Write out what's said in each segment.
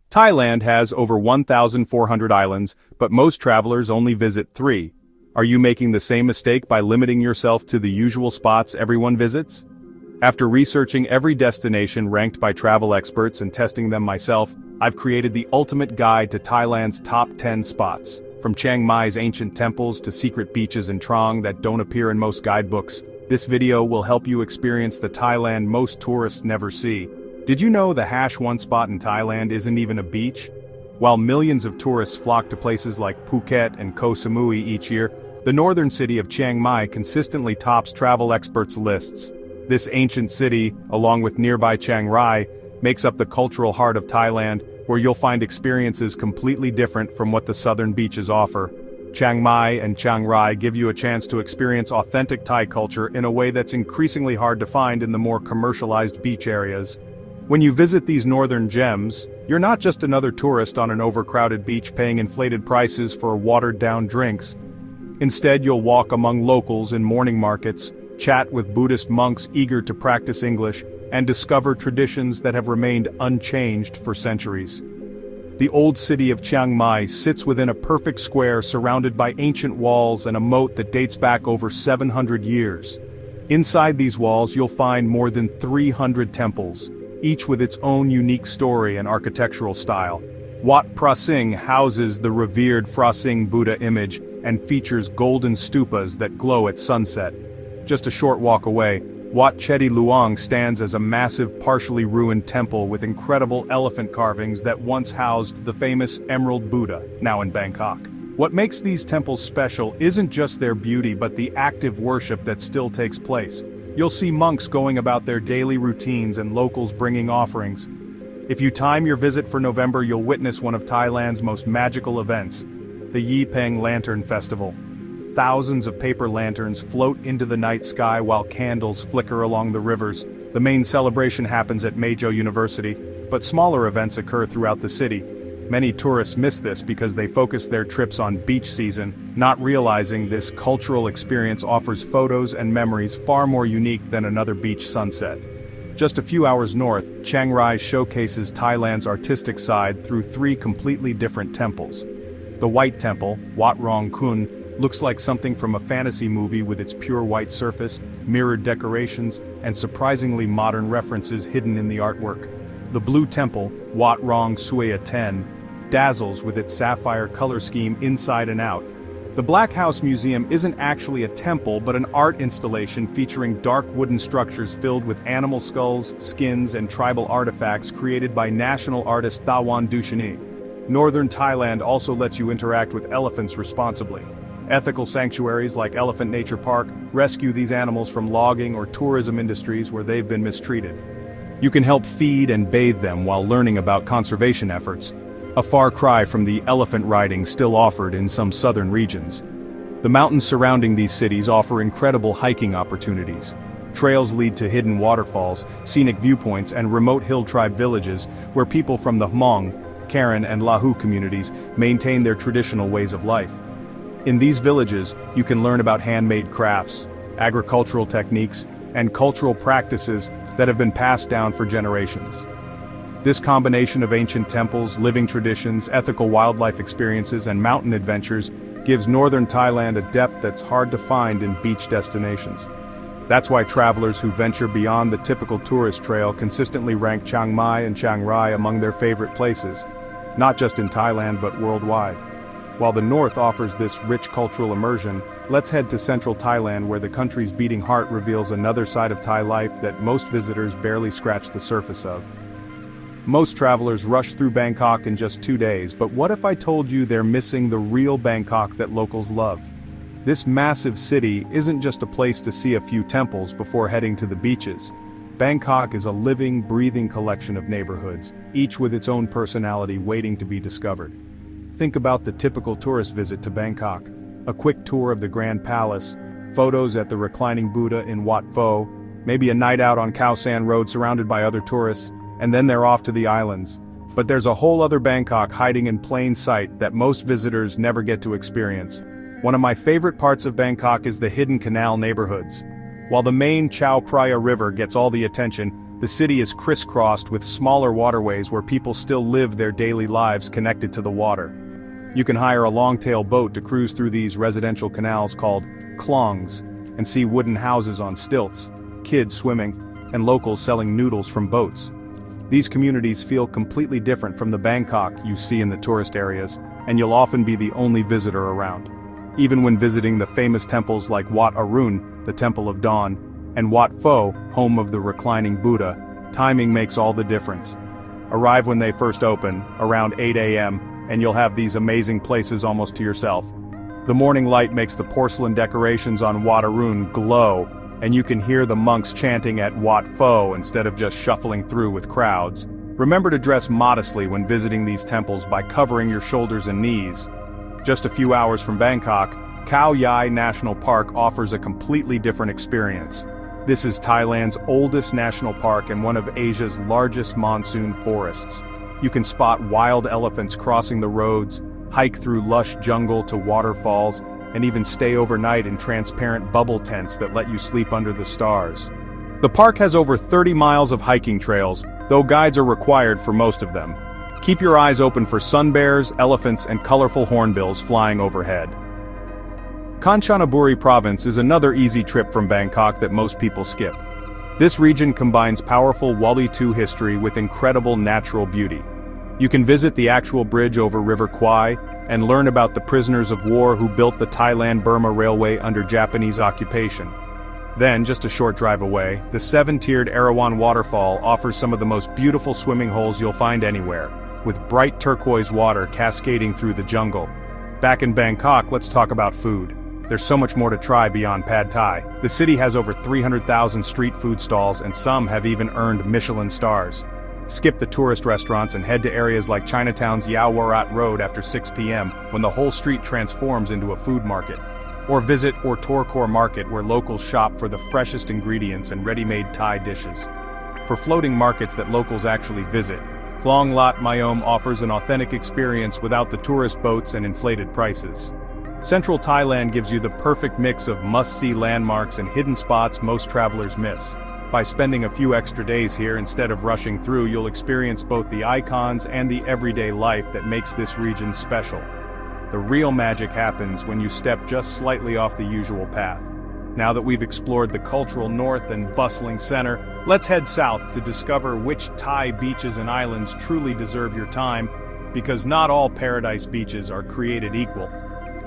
Thailand has over 1,400 islands, but most travelers only visit 3. Are you making the same mistake by limiting yourself to the usual spots everyone visits? After researching every destination ranked by travel experts and testing them myself, I've created the ultimate guide to Thailand's top 10 spots. From Chiang Mai's ancient temples to secret beaches in Trang that don't appear in most guidebooks, this video will help you experience the Thailand most tourists never see. Did you know the #1 spot in Thailand isn't even a beach? While millions of tourists flock to places like Phuket and Koh Samui each year, the northern city of Chiang Mai consistently tops travel experts' lists. This ancient city, along with nearby Chiang Rai, makes up the cultural heart of Thailand, where you'll find experiences completely different from what the southern beaches offer. Chiang Mai and Chiang Rai give you a chance to experience authentic Thai culture in a way that's increasingly hard to find in the more commercialized beach areas. When you visit these northern gems, you're not just another tourist on an overcrowded beach paying inflated prices for watered-down drinks. Instead, you'll walk among locals in morning markets, chat with Buddhist monks eager to practice English, and discover traditions that have remained unchanged for centuries. The old city of Chiang Mai sits within a perfect square surrounded by ancient walls and a moat that dates back over 700 years. Inside these walls you'll find more than 300 temples, each with its own unique story and architectural style. Wat Phra Singh houses the revered Phra Singh Buddha image and features golden stupas that glow at sunset. Just a short walk away, Wat Chedi Luang stands as a massive partially ruined temple with incredible elephant carvings that once housed the famous Emerald Buddha, now in Bangkok. What makes these temples special isn't just their beauty but the active worship that still takes place. You'll see monks going about their daily routines and locals bringing offerings. If you time your visit for November, you'll witness one of Thailand's most magical events, the Yi Peng Lantern Festival. Thousands of paper lanterns float into the night sky while candles flicker along the rivers. The main celebration happens at Maejo University, but smaller events occur throughout the city. Many tourists miss this because they focus their trips on beach season, not realizing this cultural experience offers photos and memories far more unique than another beach sunset. Just a few hours north, Chiang Rai showcases Thailand's artistic side through 3 completely different temples. The White Temple, Wat Rong Kun, looks like something from a fantasy movie with its pure white surface, mirrored decorations, and surprisingly modern references hidden in the artwork. The Blue Temple, Wat Rong Suea 10, dazzles with its sapphire color scheme inside and out. The Black House Museum isn't actually a temple but an art installation featuring dark wooden structures filled with animal skulls, skins, and tribal artifacts created by national artist Thawan Dushani. Northern Thailand also lets you interact with elephants responsibly. Ethical sanctuaries like Elephant Nature Park rescue these animals from logging or tourism industries where they've been mistreated. You can help feed and bathe them while learning about conservation efforts, a far cry from the elephant riding still offered in some southern regions. The mountains surrounding these cities offer incredible hiking opportunities. Trails lead to hidden waterfalls, scenic viewpoints, and remote hill tribe villages where people from the Hmong, Karen, and Lahu communities maintain their traditional ways of life. In these villages, you can learn about handmade crafts, agricultural techniques, and cultural practices that have been passed down for generations. This combination of ancient temples, living traditions, ethical wildlife experiences, and mountain adventures gives northern Thailand a depth that's hard to find in beach destinations. That's why travelers who venture beyond the typical tourist trail consistently rank Chiang Mai and Chiang Rai among their favorite places, not just in Thailand but worldwide. While the north offers this rich cultural immersion, let's head to central Thailand where the country's beating heart reveals another side of Thai life that most visitors barely scratch the surface of. Most travelers rush through Bangkok in just 2 days, but what if I told you they're missing the real Bangkok that locals love? This massive city isn't just a place to see a few temples before heading to the beaches. Bangkok is a living, breathing collection of neighborhoods, each with its own personality waiting to be discovered. Think about the typical tourist visit to Bangkok. A quick tour of the Grand Palace, photos at the reclining Buddha in Wat Pho, maybe a night out on Khao San Road surrounded by other tourists, and then they're off to the islands. But there's a whole other Bangkok hiding in plain sight that most visitors never get to experience. One of my favorite parts of Bangkok is the hidden canal neighborhoods. While the main Chao Phraya River gets all the attention, The city is crisscrossed with smaller waterways where people still live their daily lives connected to the water. You can hire a long-tail boat to cruise through these residential canals called klongs and see wooden houses on stilts, kids swimming, and locals selling noodles from boats. These communities feel completely different from the Bangkok you see in the tourist areas, and you'll often be the only visitor around. Even when visiting the famous temples like Wat Arun, the Temple of Dawn, and Wat Pho, home of the reclining Buddha, timing makes all the difference. Arrive when they first open, around 8 a.m., and you'll have these amazing places almost to yourself. The morning light makes the porcelain decorations on Wat Arun glow, and you can hear the monks chanting at Wat Pho instead of just shuffling through with crowds. Remember to dress modestly when visiting these temples by covering your shoulders and knees. Just a few hours from Bangkok, Khao Yai National Park offers a completely different experience. This is Thailand's oldest national park and one of Asia's largest monsoon forests. You can spot wild elephants crossing the roads, hike through lush jungle to waterfalls, and even stay overnight in transparent bubble tents that let you sleep under the stars. The park has over 30 miles of hiking trails, though guides are required for most of them. Keep your eyes open for sun bears, elephants, and colorful hornbills flying overhead. Kanchanaburi Province is another easy trip from Bangkok that most people skip. This region combines powerful Wali II history with incredible natural beauty. You can visit the actual bridge over River Kwai and learn about the prisoners of war who built the Thailand-Burma Railway under Japanese occupation. Then, just a short drive away, the 7-tiered Erawan waterfall offers some of the most beautiful swimming holes you'll find anywhere, with bright turquoise water cascading through the jungle. Back in Bangkok, let's talk about food. There's so much more to try beyond Pad Thai. The city has over 300,000 street food stalls, and some have even earned Michelin stars. Skip the tourist restaurants and head to areas like Chinatown's Yaowarat Road after 6 p.m. when the whole street transforms into a food market. Or visit Ortorkor Market where locals shop for the freshest ingredients and ready-made Thai dishes. For floating markets that locals actually visit, Klong Lat Myom offers an authentic experience without the tourist boats and inflated prices. Central Thailand gives you the perfect mix of must-see landmarks and hidden spots most travelers miss. By spending a few extra days here instead of rushing through, you'll experience both the icons and the everyday life that makes this region special. The real magic happens when you step just slightly off the usual path. Now that we've explored the cultural north and bustling center, let's head south to discover which Thai beaches and islands truly deserve your time, because not all paradise beaches are created equal.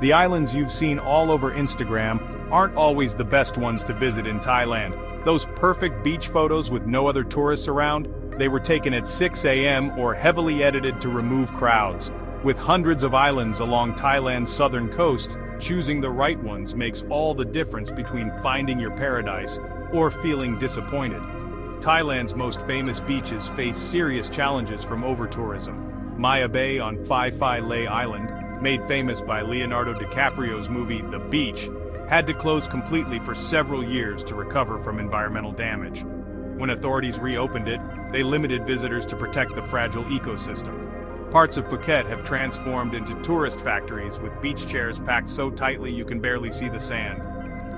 The islands you've seen all over Instagram aren't always the best ones to visit in Thailand. Those perfect beach photos with no other tourists around, they were taken at 6 a.m. or heavily edited to remove crowds. With hundreds of islands along Thailand's southern coast, choosing the right ones makes all the difference between finding your paradise or feeling disappointed. Thailand's most famous beaches face serious challenges from over-tourism. Maya Bay on Phi Phi Lay Island, made famous by Leonardo DiCaprio's movie The Beach, had to close completely for several years to recover from environmental damage. When authorities reopened it, they limited visitors to protect the fragile ecosystem. Parts of Phuket have transformed into tourist factories with beach chairs packed so tightly you can barely see the sand.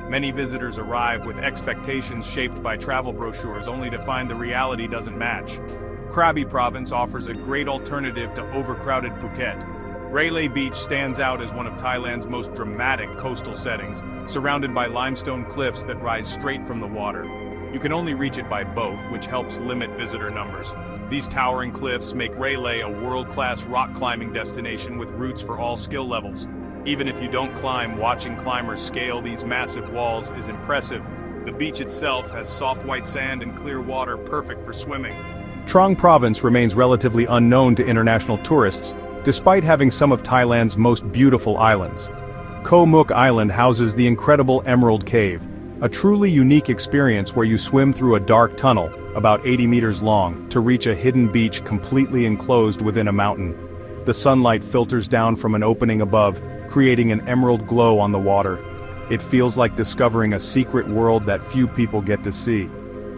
Many visitors arrive with expectations shaped by travel brochures only to find the reality doesn't match. Krabi Province offers a great alternative to overcrowded Phuket. Railay Beach stands out as one of Thailand's most dramatic coastal settings, surrounded by limestone cliffs that rise straight from the water. You can only reach it by boat, which helps limit visitor numbers. These towering cliffs make Railay a world-class rock climbing destination with routes for all skill levels. Even if you don't climb, watching climbers scale these massive walls is impressive. The beach itself has soft white sand and clear water perfect for swimming. Trang Province remains relatively unknown to international tourists, despite having some of Thailand's most beautiful islands. Koh Mook Island houses the incredible Emerald Cave, a truly unique experience where you swim through a dark tunnel, about 80 meters long, to reach a hidden beach completely enclosed within a mountain. The sunlight filters down from an opening above, creating an emerald glow on the water. It feels like discovering a secret world that few people get to see.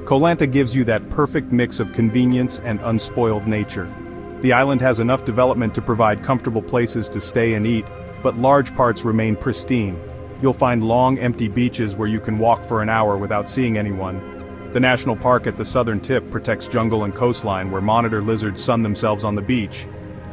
Koh Lanta gives you that perfect mix of convenience and unspoiled nature. The island has enough development to provide comfortable places to stay and eat, but large parts remain pristine. You'll find long, empty beaches where you can walk for an hour without seeing anyone. The national park at the southern tip protects jungle and coastline where monitor lizards sun themselves on the beach.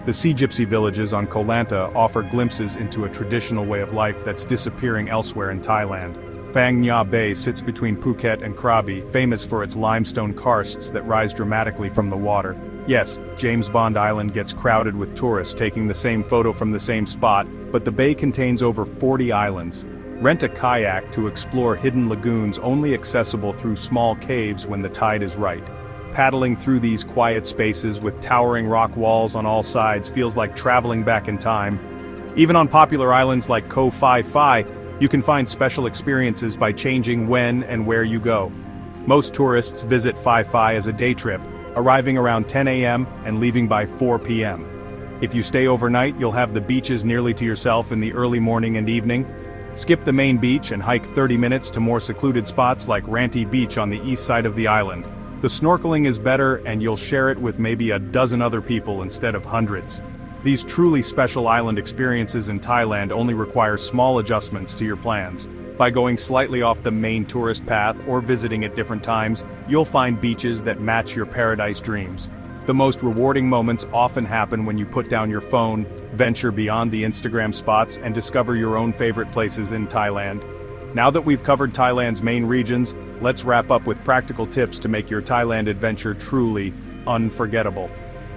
The sea gypsy villages on Koh Lanta offer glimpses into a traditional way of life that's disappearing elsewhere in Thailand. Phang Nga Bay sits between Phuket and Krabi, famous for its limestone karsts that rise dramatically from the water. Yes, James Bond Island gets crowded with tourists taking the same photo from the same spot, but the bay contains over 40 islands. Rent a kayak to explore hidden lagoons only accessible through small caves when the tide is right. Paddling through these quiet spaces with towering rock walls on all sides feels like traveling back in time. Even on popular islands like Koh Phi Phi, you can find special experiences by changing when and where you go. Most tourists visit Phi Phi as a day trip, arriving around 10 a.m. and leaving by 4 p.m. If you stay overnight, you'll have the beaches nearly to yourself in the early morning and evening. Skip the main beach and hike 30 minutes to more secluded spots like Ranti Beach on the east side of the island. The snorkeling is better and you'll share it with maybe a dozen other people instead of hundreds. These truly special island experiences in Thailand only require small adjustments to your plans. By going slightly off the main tourist path or visiting at different times, you'll find beaches that match your paradise dreams. The most rewarding moments often happen when you put down your phone, venture beyond the Instagram spots, and discover your own favorite places in Thailand. Now that we've covered Thailand's main regions, let's wrap up with practical tips to make your Thailand adventure truly unforgettable.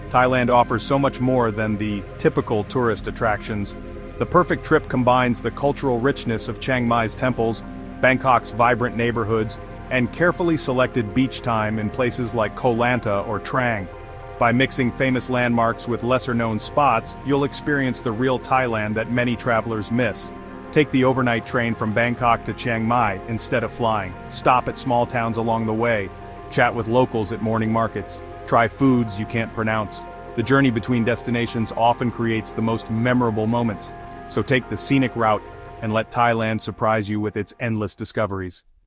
Thailand offers so much more than the typical tourist attractions. The perfect trip combines the cultural richness of Chiang Mai's temples, Bangkok's vibrant neighborhoods, and carefully selected beach time in places like Koh Lanta or Trang. By mixing famous landmarks with lesser-known spots, you'll experience the real Thailand that many travelers miss. Take the overnight train from Bangkok to Chiang Mai instead of flying. Stop at small towns along the way. Chat with locals at morning markets. Try foods you can't pronounce. The journey between destinations often creates the most memorable moments. So take the scenic route and let Thailand surprise you with its endless discoveries.